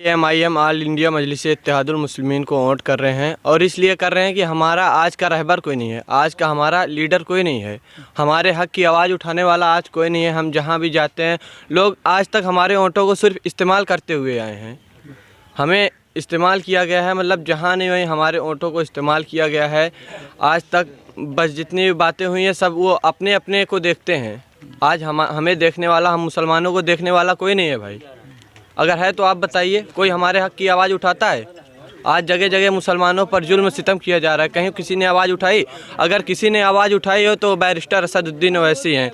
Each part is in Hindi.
MIM ऑल इंडिया मजलिस इत्तेहादुल मुस्लिमीन को वोट कर रहे हैं और इसलिए कर रहे हैं कि हमारा आज का रहबर कोई नहीं है, आज का हमारा लीडर कोई नहीं है, हमारे हक़ की आवाज़ उठाने वाला आज कोई नहीं है। हम जहां भी जाते हैं लोग आज तक हमारे वोटों को सिर्फ इस्तेमाल करते हुए आए हैं। हमें इस्तेमाल किया गया है, मतलब जहाँ नहीं वहीं हमारे वोटों को इस्तेमाल किया गया है। आज तक बस जितनी भी बातें हुई हैं सब वो अपने अपने को देखते हैं। आज हमें देखने वाला, हम मुसलमानों को देखने वाला कोई नहीं है भाई। अगर है तो आप बताइए, कोई हमारे हक़ की आवाज़ उठाता है? आज जगह जगह मुसलमानों पर जुल्म सितम किया जा रहा है। कहीं किसी ने आवाज़ उठाई? अगर किसी ने आवाज़ उठाई हो तो बैरिस्टर असदुद्दीन ओवैसी हैं।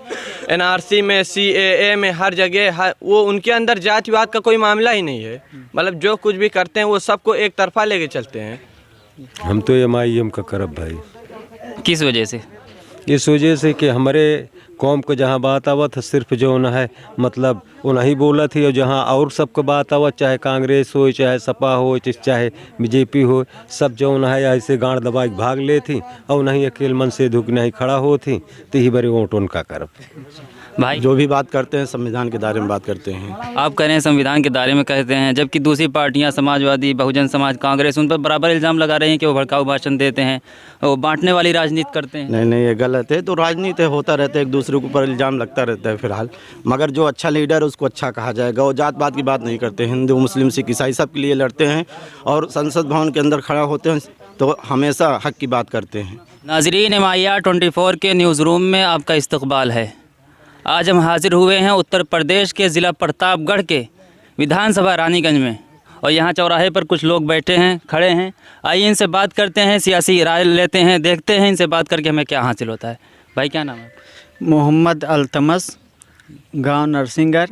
NRC में, CAA में, हर जगह वो उनके अंदर जातिवाद का कोई मामला ही नहीं है। मतलब जो कुछ भी करते हैं वो सबको एक तरफा लेके चलते हैं। हम तो MIM का करब भाई। किस वजह से? इस वजह से कि हमारे कौम को जहाँ बात आवत सिर्फ जो न है मतलब वो नहीं बोला थी, और जहाँ और सबको बात आवत, चाहे कांग्रेस हो, चाहे सपा हो, चाहे BJP हो, सब जो न है ऐसे गांड दबा के भाग ले थी और नहीं अकेले मन से धुक नहीं खड़ा हो थी, तो ही बड़े वोट उनका करब। भाई जो भी बात करते हैं संविधान के दायरे में बात करते हैं। आप कह रहे हैं संविधान के दायरे में कहते हैं, जबकि दूसरी पार्टियां समाजवादी, बहुजन समाज, कांग्रेस उन पर बराबर इल्ज़ाम लगा रही हैं कि वो भड़काऊ भाषण देते हैं, वो बांटने वाली राजनीति करते हैं। नहीं, ये गलत है। तो राजनीति होता रहता है, एक दूसरे के ऊपर इल्ज़ाम लगता रहता है फिलहाल, मगर जो अच्छा लीडर है उसको अच्छा कहा जाएगा। वो जात पात की बात नहीं करते, हिंदू मुस्लिम सिख ईसाई सब के लिए लड़ते हैं और संसद भवन के अंदर खड़ा होते हैं तो हमेशा हक़ की बात करते हैं। नाज़रीन, MIR 24 के न्यूज़ रूम में आपका इस्तकबाल है। आज हम हाजिर हुए हैं उत्तर प्रदेश के ज़िला प्रतापगढ़ के विधानसभा रानीगंज में, और यहाँ चौराहे पर कुछ लोग बैठे हैं, खड़े हैं। आइए इनसे बात करते हैं, सियासी राय लेते हैं, देखते हैं इनसे बात करके हमें क्या हासिल होता है। भाई क्या नाम है? मोहम्मद अल्तमस, गांव नरसिंहगढ़।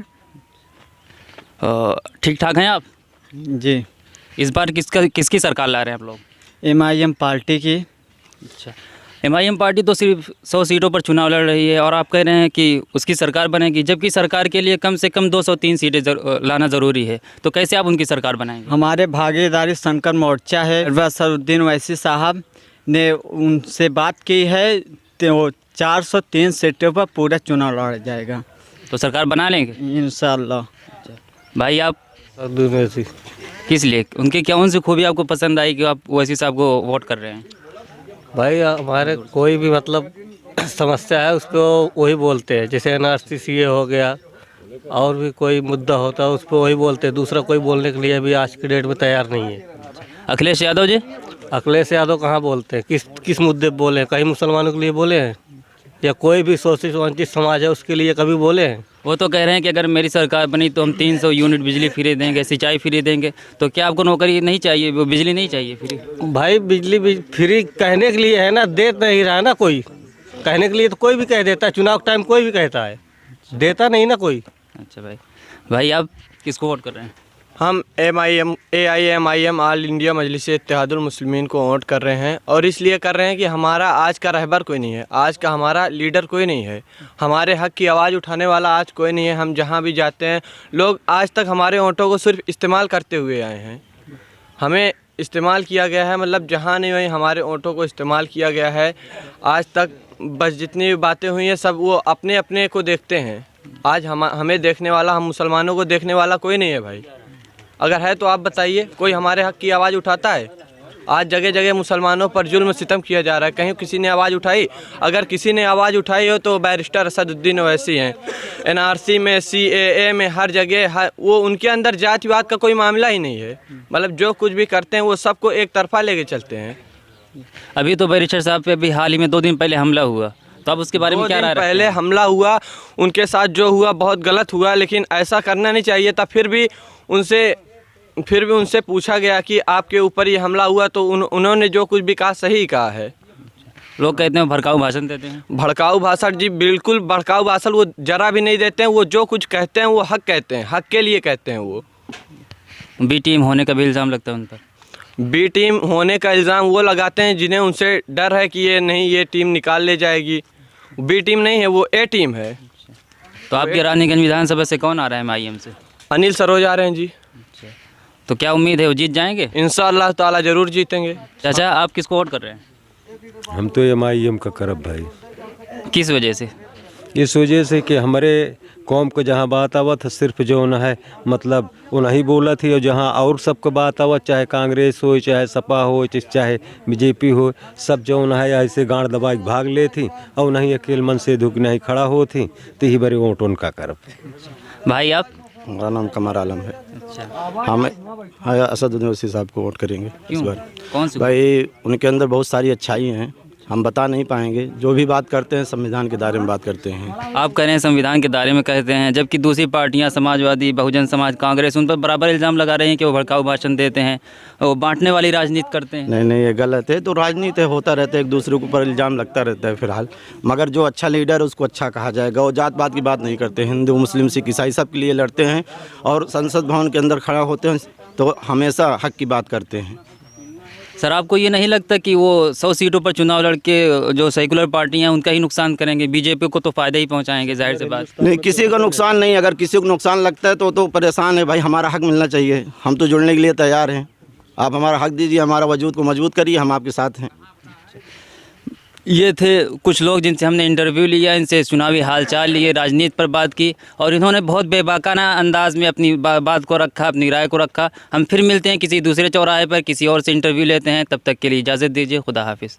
ठीक ठाक हैं आप? जी। इस बार किसकी सरकार ला रहे हैं आप लोग? MIM पार्टी की। अच्छा, MIM पार्टी तो सिर्फ 100 सीटों पर चुनाव लड़ रही है और आप कह रहे हैं कि उसकी सरकार बनेगी, जबकि सरकार के लिए कम से कम 203 सीटें लाना ज़रूरी है। तो कैसे आप उनकी सरकार बनाएंगे? हमारे भागीदारी संकर मोर्चा है, असदुद्दीन ओवैसी साहब ने उनसे बात की है, तो 403 सीटों पर पूरा चुनाव लड़ा जाएगा। तो सरकार बना लेंगे इंशाअल्लाह। भाई आप किस लिए, उनकी क्या उनसे खूबी आपको पसंद आई कि आप ओवैसी साहब को वोट कर रहे हैं? भाई हमारे कोई भी मतलब समस्या है उस पर वही बोलते हैं, जैसे NRC CA हो गया, और भी कोई मुद्दा होता है उस पर वही बोलते हैं। दूसरा कोई बोलने के लिए अभी आज की डेट में तैयार नहीं है। अखिलेश यादव जी? अखिलेश यादव कहाँ बोलते हैं? किस मुद्दे पे बोले हैं? कहीं मुसलमानों के लिए बोले हैं या कोई भी शोषित वंचित समाज है उसके लिए कभी बोले हैं? वो तो कह रहे हैं कि अगर मेरी सरकार बनी तो हम 300 यूनिट बिजली फ्री देंगे, सिंचाई फ्री देंगे। तो क्या आपको नौकरी नहीं चाहिए, वो बिजली नहीं चाहिए फ्री? भाई बिजली फ्री कहने के लिए है ना, दे नहीं रहा है ना कोई। कहने के लिए तो कोई भी कह देता है, चुनाव टाइम कोई भी कहता है, देता नहीं ना कोई। अच्छा भाई आप किसको वोट कर रहे हैं? हम AIM ऑल इंडिया मजलिस इत्तेहादुल मुस्लिमीन को वोट कर रहे हैं और इसलिए कर रहे हैं कि हमारा आज का रहबर कोई नहीं है, आज का हमारा लीडर कोई नहीं है, हमारे हक़ की आवाज़ उठाने वाला आज कोई नहीं है। हम जहां भी जाते हैं लोग आज तक हमारे वोटों को सिर्फ इस्तेमाल करते हुए आए हैं। हमें इस्तेमाल किया गया है, मतलब जहाँ नहीं वहीं हमारे वोटों को इस्तेमाल किया गया है। आज तक बस जितनी भी बातें हुई हैं सब वो अपने अपने को देखते हैं। आज हमें देखने वाला, हम मुसलमानों को देखने वाला कोई नहीं है भाई। अगर है तो आप बताइए, कोई हमारे हक़ की आवाज़ उठाता है? आज जगह जगह मुसलमानों पर जुल्म सितम किया जा रहा है। कहीं किसी ने आवाज़ उठाई? अगर किसी ने आवाज़ उठाई हो तो बैरिस्टर असदुद्दीन ओवैसी हैं। NRC में, CAA में, हर जगह वो उनके अंदर जातिवाद का कोई मामला ही नहीं है। मतलब जो कुछ भी करते हैं वो सबको एक तरफा लेके चलते हैं। अभी तो बैरिस्टर साहब पे अभी हाल ही में 2 दिन पहले हमला हुआ, तो आप उसके बारे में क्या राय रखते हैं? पहले हमला हुआ, उनके साथ जो हुआ बहुत गलत हुआ, लेकिन ऐसा करना नहीं चाहिए था। फिर भी उनसे पूछा गया कि आपके ऊपर ये हमला हुआ तो उन्होंने जो कुछ भी कहा सही कहा है। लोग कहते हैं भड़काऊ भाषण देते हैं। भड़काऊ भाषण? जी बिल्कुल भड़काऊ भाषण वो जरा भी नहीं देते हैं। वो जो कुछ कहते हैं वो हक कहते हैं, हक के लिए कहते हैं। वो B टीम होने का भी इल्ज़ाम लगता है उन पर। B टीम होने का इल्ज़ाम वो लगाते हैं जिन्हें उनसे डर है कि ये टीम निकाल ले जाएगी। B टीम नहीं है, वो A टीम है। तो आपके रानीगंज विधानसभा से कौन आ रहा है MIM से? अनिल सरोज आ रहे हैं जी। तो क्या उम्मीद है वो जीत जाएंगे? इंशाअल्लाह ताला ज़रूर जीतेंगे। चाचा आप किसको वोट कर रहे हैं? हम तो MIM का करब भाई। किस वजह से? इस वजह से कि हमारे कौम को जहाँ बात आवत सिर्फ जो न है मतलब वो नहीं बोला थी, और जहाँ और सबको बात आवत चाहे कांग्रेस हो चाहे सपा हो चाहे बीजेपी हो, सब जो न है ऐसे गांड दबा के भाग ले थी और नहीं अकेले मन से धुक नहीं खड़ा हो थी, तो ही बड़े वोट उनका करब। भाई आप? हमारा नाम कमर आलम है। हम असदुद्दीन ओवैसी साहब को वोट करेंगे इस बार। कौन सी? भाई उनके अंदर बहुत सारी अच्छाई हैं, हम बता नहीं पाएंगे। जो भी बात करते हैं संविधान के दायरे में बात करते हैं। आप कह रहे हैं संविधान के दायरे में कहते हैं, जबकि दूसरी पार्टियां समाजवादी, बहुजन समाज, कांग्रेस उन पर बराबर इल्ज़ाम लगा रही हैं कि वो भड़काऊ भाषण देते हैं, वो बांटने वाली राजनीति करते हैं। नहीं ये गलत है। तो राजनीति होता रहता है, एक दूसरे के ऊपर इल्ज़ाम लगता रहता है फिलहाल। मगर जो अच्छा लीडर है उसको अच्छा कहा जाएगा। वो जात पात की बात नहीं करते, हिंदू मुस्लिम सिख ईसाई सब के लिए लड़ते हैं और संसद भवन के अंदर खड़ा होते हैं तो हमेशा हक की बात करते हैं। सर आपको ये नहीं लगता कि वो 100 सीटों पर चुनाव लड़के जो सेकुलर पार्टियां हैं उनका ही नुकसान करेंगे, बीजेपी को तो फ़ायदा ही पहुंचाएंगे? जाहिर सी बात। नहीं, किसी को नुकसान नहीं। अगर किसी को नुकसान लगता है तो परेशान है भाई। हमारा हक मिलना चाहिए, हम तो जुड़ने के लिए तैयार हैं। आप हमारा हक दीजिए, हमारा वजूद को मजबूत करिए, हम आपके साथ हैं। ये थे कुछ लोग जिनसे हमने इंटरव्यू लिया, इनसे चुनावी हालचाल लिए, राजनीति पर बात की और इन्होंने बहुत बेबाकाना अंदाज में अपनी बात को रखा, अपनी राय को रखा। हम फिर मिलते हैं किसी दूसरे चौराहे पर, किसी और से इंटरव्यू लेते हैं। तब तक के लिए इजाज़त दीजिए। खुदा हाफिज़।